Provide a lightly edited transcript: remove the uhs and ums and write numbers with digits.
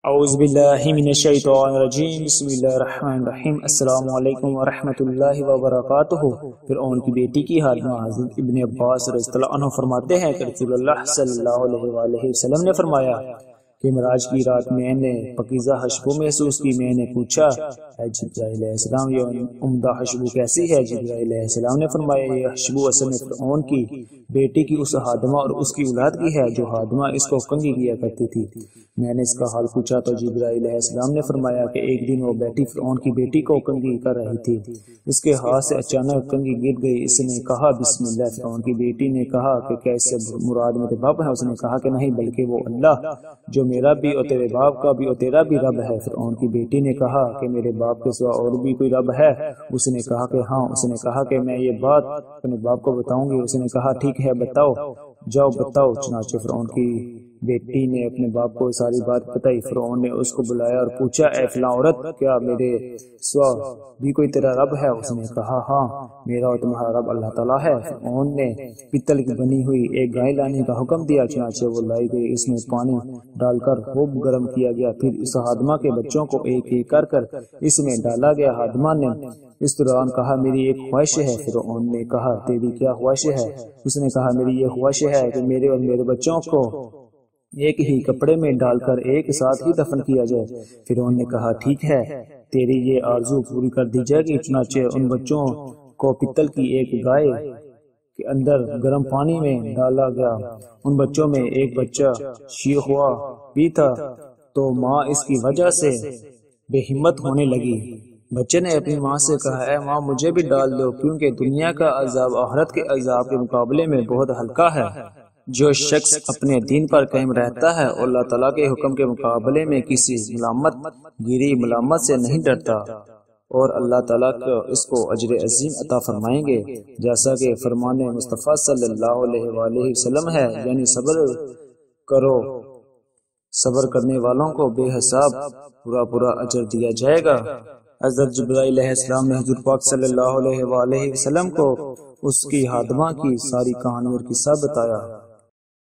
اعوذ باللہ من الشیطان الرجیم بسم اللہ الرحمن الرحیم السلام علیکم ورحمۃ اللہ وبرکاتہ۔ فرعون کی بیٹی کی حال میں حضرت ابن عباس رضی اللہ عنہ فرماتے ہیں کہ رسول اللہ صلی اللہ علیہ وآلہ وسلم نے فرمایا کہ معراج کی رات میں نے پاکیزہ خوشبو محسوس کی۔ میں نے پوچھا اے جبرائیل علیہ السلام یہ عمدہ خوشبو کیسی ہے؟ جبرائیل علیہ السلام نے فرمایا یہ خوشبو اصل میں فرعون کی بیٹی کی اس ہادمہ اور اس کی اولاد کی ہے جو ہادمہ اس کو کنگھی کیا کرتی تھی۔ میں نے اس کا حال پوچھا تو جبرائیل علیہ السلام نے فرمایا کہ ایک دن وہ بیٹی فرعون کی بیٹی کو کنگھی کر رہی تھی، اس کے ہاتھ سے اچانک کنگھی گر گئی۔ اس نے کہا بسم اللہ۔ فرعون کی بیٹی نے کہا کہ کیا اس سے مراد میرے باپ ہے؟ اس نے کہا کہ نہیں بلکہ وہ اللہ جو میرا بھی اور تیرے باپ کا بھی اور تیرا بھی رب ہے۔ فرعون کی بیٹی نے کہا کہ میرے باپ کے سوا اور بھی کوئی رب ہے؟ اس نے کہا کہ ہاں۔ اس نے کہا کہ میں یہ بات اپنے باپ کو بتاؤں گی۔ اس نے کہا ٹھیک ہے بتاؤ، جاؤ بتاؤ۔ چنانچہ فرعون کی بیٹی نے اپنے باپ کو ساری بات بتائی۔ فرعون نے اس کو بلایا اور پوچھا اے فلاں عورت کیا میرے سوا بھی کوئی تیرا رب ہے؟ اس نے کہا ہاں میرا اور تمہارا رب اللہ تعالیٰ ہے۔ فرعون نے پتل کی بنی ہوئی ایک گائے لانے کا حکم دیا، چنانچہ وہ لائی گئی۔ اس میں پانی ڈال کر خوب گرم کیا گیا، پھر اس ہادمہ کے بچوں کو ایک ایک کر کر اس میں ڈالا گیا۔ ہادمہ نے اس دوران کہا میری ایک خواہش ہے۔ فرعون نے کہا تیری کیا خواہش ہے؟ اس نے کہا میری یہ خواہش ہے کہ میرے اور میرے بچوں کو ایک ہی کپڑے میں ڈال کر ایک ساتھ ہی دفن کیا جائے۔ فرعون نے کہا ٹھیک ہے تیری یہ آرزو پوری کر دی جائے گی۔ چنانچہ ان بچوں کو پتل کی ایک گائے کے اندر گرم پانی میں ڈالا گیا۔ ان بچوں میں ایک بچہ شیخ ہوا بھی تھا تو ماں اس کی وجہ سے بے ہمت ہونے لگی۔ بچے نے اپنی ماں سے کہا اے ماں مجھے بھی ڈال دو کیونکہ دنیا کا عذاب آخرت کے عذاب کے مقابلے میں بہت ہلکا ہے۔ جو شخص اپنے دین پر قائم رہتا ہے اور اللہ تعالیٰ کے حکم کے مقابلے میں کسی ملامت سے نہیں ڈرتا اور اللہ تعالیٰ اس کو اجر عظیم عطا فرمائیں گے، جیسا کہ فرمان مصطفیٰ صلی اللہ علیہ وآلہ وسلم ہے، یعنی صبر کرو، صبر کرنے والوں کو بے حساب پورا اجر دیا جائے گا۔ حضرت جبرائیل علیہ السلام نے حضور پاک صلی اللہ علیہ وآلہ وسلم کو اس کی ہادمہ کی ساری کہانی اور قصہ بتایا۔